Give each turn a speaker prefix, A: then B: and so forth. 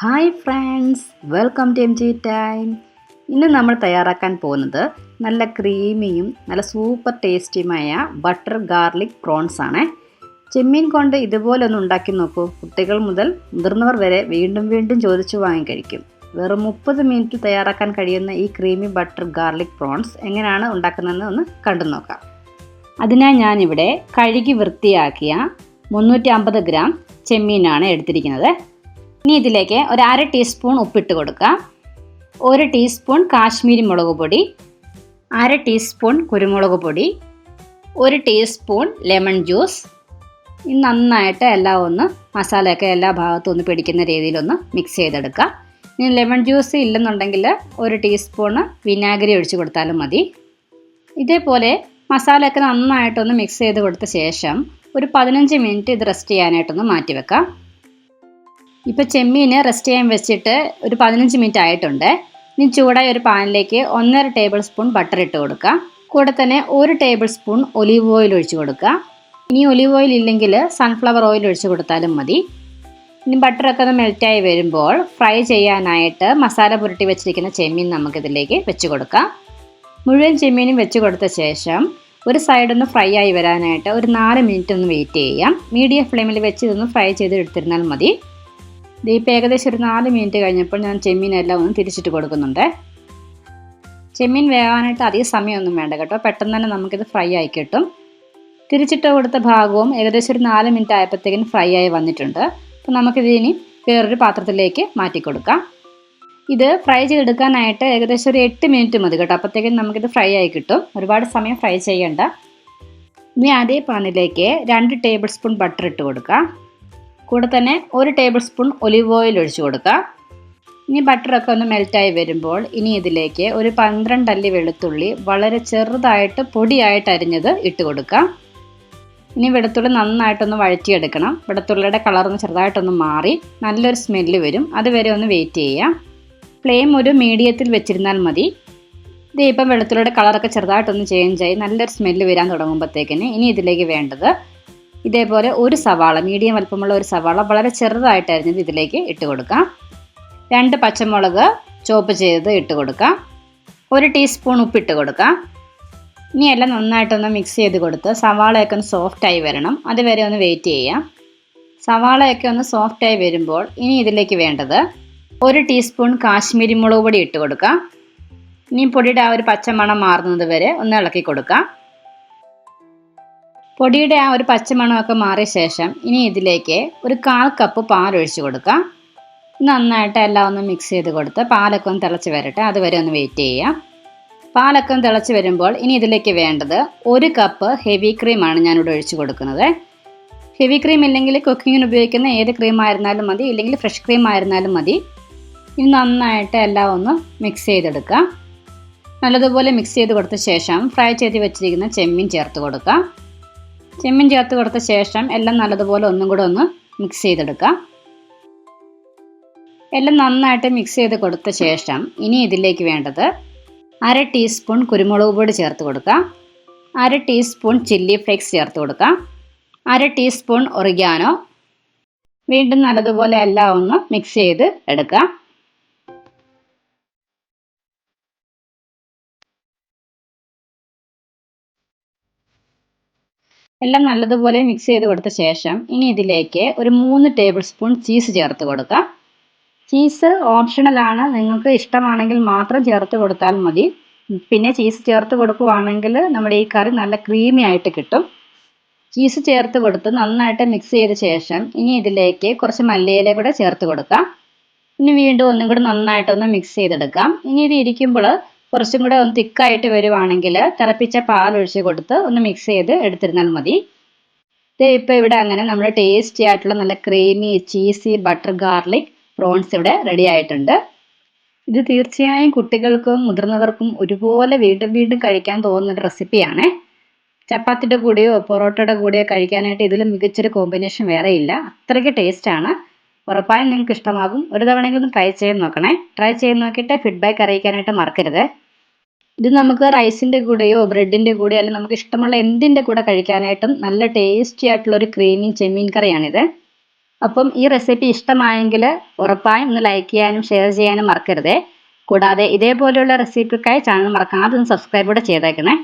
A: Hi friends, welcome to M G time. ഇന്ന് നമ്മൾ തയ്യാറാക്കാൻ പോകുന്നത് നല്ല ക്രീമിയും നല്ല സൂപ്പർ ടേസ്റ്റിയുമായ ബട്ടർ ഗാർലിക് പ്രോൺസ് ആണ്. ചെമ്മീൻ കൊണ്ട് ഇതുപോലെ ഒന്ന് ഉണ്ടാക്കി നോക്കൂ. കുട്ടികൾ മുതൽ മുതിർന്നവർ വരെ വീണ്ടും വീണ്ടും ചോദിച്ചു വാങ്ങിക്കഴിക്കും. വെറും 30 മിനിറ്റ് തയ്യാറാക്കാൻ കഴിയുന്ന ഈ ക്രീമി ബട്ടർ ഗാർലിക് പ്രോൺസ് എങ്ങനെയാണ് ഉണ്ടാക്കുന്നതെന്ന് ഒന്ന് കണ്ടു നോക്കാം. അതിനായി ഞാനിവിടെ കഴുകി വൃത്തിയാക്കിയ 350 ഗ്രാം ചെമ്മീനാണ് എടുത്തിരിക്കുന്നത്. ഇനി ഇതിലേക്ക് ഒരു 1/2 ടീസ്പൂൺ ഉപ്പിട്ട് കൊടുക്കാം. 1 ടീസ്പൂൺ കാശ്മീരി മുളക് പൊടി, 1/2 ടീസ്പൂൺ കുരുമുളക് പൊടി, 1 ടീസ്പൂൺ ലെമൺ ജ്യൂസ്. ഇനി നന്നായിട്ട് എല്ലാം ഒന്ന് മസാലയൊക്കെ എല്ലാ ഭാഗത്തും ഒന്ന് പിടിക്കുന്ന രീതിയിലൊന്ന് മിക്സ് ചെയ്തെടുക്കാം. ഇനി ലെമൺ ജ്യൂസ് ഇല്ലെന്നുണ്ടെങ്കിൽ 1 ടീസ്പൂൺ വിനാഗിരി ഒഴിച്ച് കൊടുത്താലും മതി. ഇതേപോലെ മസാലയൊക്കെ നന്നായിട്ടൊന്ന് മിക്സ് ചെയ്ത് കൊടുത്ത ശേഷം ഒരു 15 മിനിറ്റ് ഇത് റെസ്റ്റ് ചെയ്യാനായിട്ടൊന്ന് മാറ്റി വെക്കാം. ഇപ്പോൾ ചെമ്മീന് റെസ്റ്റ് ചെയ്യാൻ വെച്ചിട്ട് ഒരു 15 മിനിറ്റ് ആയിട്ടുണ്ട്. ഇനി ചൂടായ ഒരു പാനിലേക്ക് 1.5 ടേബിൾ സ്പൂൺ ബട്ടർ ഇട്ട് കൊടുക്കാം. കൂടെ തന്നെ 1 ടേബിൾ സ്പൂൺ ഒലീവ് ഓയിൽ ഒഴിച്ച് കൊടുക്കുക. ഇനി ഒലീവ് ഓയിൽ ഇല്ലെങ്കിൽ സൺഫ്ലവർ ഓയിൽ ഒഴിച്ച് കൊടുത്താലും മതി. ഇനി ബട്ടറൊക്കെ ഒന്ന് മെൽറ്റായി വരുമ്പോൾ ഫ്രൈ ചെയ്യാനായിട്ട് മസാല പുരട്ടി വെച്ചിരിക്കുന്ന ചെമ്മീൻ നമുക്കിതിലേക്ക് വെച്ച് കൊടുക്കാം. മുഴുവൻ ചെമ്മീനും വെച്ച് കൊടുത്ത ശേഷം ഒരു സൈഡൊന്ന് ഫ്രൈ ആയി വരാനായിട്ട് ഒരു 4 മിനിറ്റ് ഒന്ന് വെയിറ്റ് ചെയ്യാം. മീഡിയം ഫ്ലെയിമിൽ വെച്ച് ഇതൊന്ന് ഫ്രൈ ചെയ്ത് എടുത്തിരുന്നാൽ മതി. ഇപ്പോൾ ഏകദേശം ഒരു 4 മിനിറ്റ് കഴിഞ്ഞപ്പോൾ ഞാൻ ചെമ്മീനെല്ലാം ഒന്ന് തിരിച്ചിട്ട് കൊടുക്കുന്നുണ്ട്. ചെമ്മീൻ വേകാനായിട്ട് അധികം സമയമൊന്നും വേണ്ട കേട്ടോ, പെട്ടെന്ന് തന്നെ നമുക്കിത് ഫ്രൈ ആയി കിട്ടും. തിരിച്ചിട്ട് കൊടുത്ത ഭാഗവും ഏകദേശം ഒരു 4 മിനിറ്റ് ആയപ്പോഴത്തേക്കും ഫ്രൈ ആയി വന്നിട്ടുണ്ട്. അപ്പോൾ നമുക്കിതിനി വേറൊരു പാത്രത്തിലേക്ക് മാറ്റി കൊടുക്കാം. ഇത് ഫ്രൈ ചെയ്തെടുക്കാനായിട്ട് ഏകദേശം ഒരു 8 മിനിറ്റ് മതി കേട്ടോ, അപ്പോഴത്തേക്കും നമുക്കിത് ഫ്രൈ ആയി കിട്ടും. ഒരുപാട് സമയം ഫ്രൈ ചെയ്യണ്ട. ഇനി അതേ പാനിലേക്ക് 2 ടേബിൾ സ്പൂൺ ബട്ടർ ഇട്ട് കൊടുക്കാം. കൂടെ തന്നെ 1 ടേബിൾ സ്പൂൺ ഒലിവ് ഓയിൽ ഒഴിച്ച് കൊടുക്കാം. ഇനി ബട്ടറൊക്കെ ഒന്ന് മെൽറ്റായി വരുമ്പോൾ ഇനി ഇതിലേക്ക് ഒരു 12 അല്ലി വെളുത്തുള്ളി വളരെ ചെറുതായിട്ട് പൊടിയായിട്ട് അരിഞ്ഞത് ഇട്ട് കൊടുക്കാം. ഇനി വെളുത്തുള്ളി നന്നായിട്ടൊന്ന് വഴറ്റിയെടുക്കണം. വെളുത്തുള്ളിയുടെ കളറൊന്ന് ചെറുതായിട്ടൊന്ന് മാറി നല്ലൊരു സ്മെല്ല് വരും. അതുവരെ ഒന്ന് വെയിറ്റ് ചെയ്യാം. ഫ്ലെയിം ഒരു മീഡിയത്തിൽ വെച്ചിരുന്നാൽ മതി. ഇപ്പം വെളുത്തുള്ളിയുടെ കളറൊക്കെ ചെറുതായിട്ടൊന്ന് ചേഞ്ചായി നല്ലൊരു സ്മെല്ല് വരാൻ തുടങ്ങുമ്പോഴത്തേക്കിന് ഇനി ഇതിലേക്ക് വേണ്ടത് ഇതേപോലെ ഒരു സവാള, മീഡിയം വലുപ്പമുള്ള ഒരു സവാള വളരെ ചെറുതായിട്ട് അരിഞ്ഞത് ഇതിലേക്ക് ഇട്ട് കൊടുക്കാം. 2 പച്ചമുളക് ചോപ്പ് ചെയ്ത് ഇട്ട് കൊടുക്കാം. 1 ടീസ്പൂൺ ഉപ്പിട്ട് കൊടുക്കാം. ഇനി എല്ലാം നന്നായിട്ടൊന്ന് മിക്സ് ചെയ്ത് കൊടുത്ത് സവാളയൊക്കെ ഒന്ന് സോഫ്റ്റായി വരണം. അതുവരെ ഒന്ന് വെയിറ്റ് ചെയ്യാം. സവാളയൊക്കെ ഒന്ന് സോഫ്റ്റായി വരുമ്പോൾ ഇനി ഇതിലേക്ക് വേണ്ടത് 1 ടീസ്പൂൺ കാശ്മീരി മുളക് പൊടി ഇട്ട് കൊടുക്കാം. ഇനി പൊടിയുടെ ആ ഒരു പച്ചമണം മാറുന്നത് വരെ ഒന്ന് ഇളക്കി കൊടുക്കാം. പൊടിയുടെ ആ ഒരു പച്ചമണമൊക്കെ മാറിയ ശേഷം ഇനി ഇതിലേക്ക് ഒരു 1/4 കപ്പ് പാൽ ഒഴിച്ച് കൊടുക്കാം. നന്നായിട്ട് എല്ലാം ഒന്ന് മിക്സ് ചെയ്ത് കൊടുത്ത് പാലൊക്കെ ഒന്ന് തിളച്ച് വരട്ടെ, അതുവരെ ഒന്ന് വെയിറ്റ് ചെയ്യാം. പാലൊക്കെ ഒന്ന് തിളച്ച് വരുമ്പോൾ ഇനി ഇതിലേക്ക് വേണ്ടത് 1 കപ്പ് ഹെവി ക്രീമാണ് ഞാനിവിടെ ഒഴിച്ച് കൊടുക്കുന്നത്. ഹെവി ക്രീം ഇല്ലെങ്കിൽ കുക്കിങ്ങിന് ഉപയോഗിക്കുന്ന ഏത് ക്രീം ആയിരുന്നാലും മതി, ഇല്ലെങ്കിൽ ഫ്രഷ് ക്രീം ആയിരുന്നാലും മതി. ഇനി നന്നായിട്ട് എല്ലാം ഒന്ന് മിക്സ് ചെയ്തെടുക്കാം. നല്ലതുപോലെ മിക്സ് ചെയ്ത് കൊടുത്ത ശേഷം ഫ്രൈ ചെയ്ത് വെച്ചിരിക്കുന്ന ചെമ്മീൻ ചേർത്ത് കൊടുക്കാം. ചെമ്മീൻ ചേർത്ത് കൊടുത്ത ശേഷം എല്ലാം നല്ലതുപോലെ ഒന്നും കൂടെ ഒന്ന് മിക്സ് ചെയ്തെടുക്കാം. എല്ലാം നന്നായിട്ട് മിക്സ് ചെയ്ത് കൊടുത്ത ശേഷം ഇനി ഇതിലേക്ക് വേണ്ടത് 1/2 ടീസ്പൂൺ കുരുമുളക് പൊടി ചേർത്ത് കൊടുക്കാം. 1/2 ടീസ്പൂൺ ചില്ലി ഫ്ലേക്സ് ചേർത്ത് കൊടുക്കാം. 1/2 ടീസ്പൂൺ ഒറിഗാനോ. വീണ്ടും നല്ലതുപോലെ എല്ലാം ഒന്ന് മിക്സ് ചെയ്ത് എടുക്കാം. എല്ലാം നല്ലതുപോലെ മിക്സ് ചെയ്ത് കൊടുത്ത ശേഷം ഇനി ഇതിലേക്ക് ഒരു 3 ടേബിൾ സ്പൂൺ ചീസ് ചേർത്ത് കൊടുക്കാം. ചീസ് ഓപ്ഷണലാണ്, നിങ്ങൾക്ക് ഇഷ്ടമാണെങ്കിൽ മാത്രം ചേർത്ത് കൊടുത്താൽ മതി. പിന്നെ ചീസ് ചേർത്ത് കൊടുക്കുകയാണെങ്കിൽ നമ്മുടെ ഈ കറി നല്ല ക്രീമി ആയിട്ട് കിട്ടും. ചീസ് ചേർത്ത് കൊടുത്ത് നന്നായിട്ട് മിക്സ് ചെയ്ത ശേഷം ഇനി ഇതിലേക്ക് കുറച്ച് മല്ലിയില കൂടെ ചേർത്ത് കൊടുക്കാം. ഇനി വീണ്ടും ഒന്നും കൂടെ നന്നായിട്ടൊന്ന് മിക്സ് ചെയ്തെടുക്കാം. ഇനി ഇത് ഇരിക്കുമ്പോൾ കുറച്ചും കൂടെ ഒന്ന് തിക്കായിട്ട് വരുവാണെങ്കിൽ തിളപ്പിച്ച പാൽ ഒഴിച്ച് കൊടുത്ത് ഒന്ന് മിക്സ് ചെയ്ത് എടുത്തിരുന്നാൽ മതി. ഇപ്പോൾ ഇവിടെ അങ്ങനെ നമ്മുടെ ടേസ്റ്റി ആയിട്ടുള്ള നല്ല creamy cheesy butter garlic prawns ഇവിടെ റെഡി ആയിട്ടുണ്ട്. ഇത് തീർച്ചയായും കുട്ടികൾക്കും മുതിർന്നവർക്കും ഒരുപോലെ വീണ്ടും വീണ്ടും കഴിക്കാൻ തോന്നുന്ന റെസിപ്പിയാണ്. ചപ്പാത്തിയുടെ കൂടെയോ പൊറോട്ടയുടെ കൂടെയോ കഴിക്കാനായിട്ട് ഇതിലും മികച്ചൊരു കോമ്പിനേഷൻ വേറെ ഇല്ല. അത്രയ്ക്ക് ടേസ്റ്റാണ്. ഉറപ്പായും നിങ്ങൾക്ക് ഇഷ്ടമാകും. ഒരു തവണയെങ്കിലും ട്രൈ ചെയ്ത് നോക്കണേ. ട്രൈ ചെയ്ത് നോക്കിയിട്ട് ഫീഡ്ബാക്ക് അറിയിക്കാനായിട്ട് മറക്കരുത്. ഇത് നമുക്ക് റൈസിൻ്റെ കൂടെയോ ബ്രെഡിൻ്റെ കൂടെയോ അല്ലെങ്കിൽ നമുക്ക് ഇഷ്ടമുള്ള എന്തിൻ്റെ കൂടെ കഴിക്കാനായിട്ടും നല്ല ടേസ്റ്റി ആയിട്ടുള്ള ഒരു ക്രീമി ചെമ്മീൻ കറിയാണിത്. അപ്പം ഈ റെസിപ്പി ഇഷ്ടമായെങ്കിൽ ഉറപ്പായും ഒന്ന് ലൈക്ക് ചെയ്യാനും ഷെയർ ചെയ്യാനും മറക്കരുതേ. കൂടാതെ ഇതേപോലെയുള്ള റെസിപ്പിക്കായി ചാനൽ മറക്കാതെ ഒന്ന് സബ്സ്ക്രൈബ് കൂടെ ചെയ്തേക്കണേ.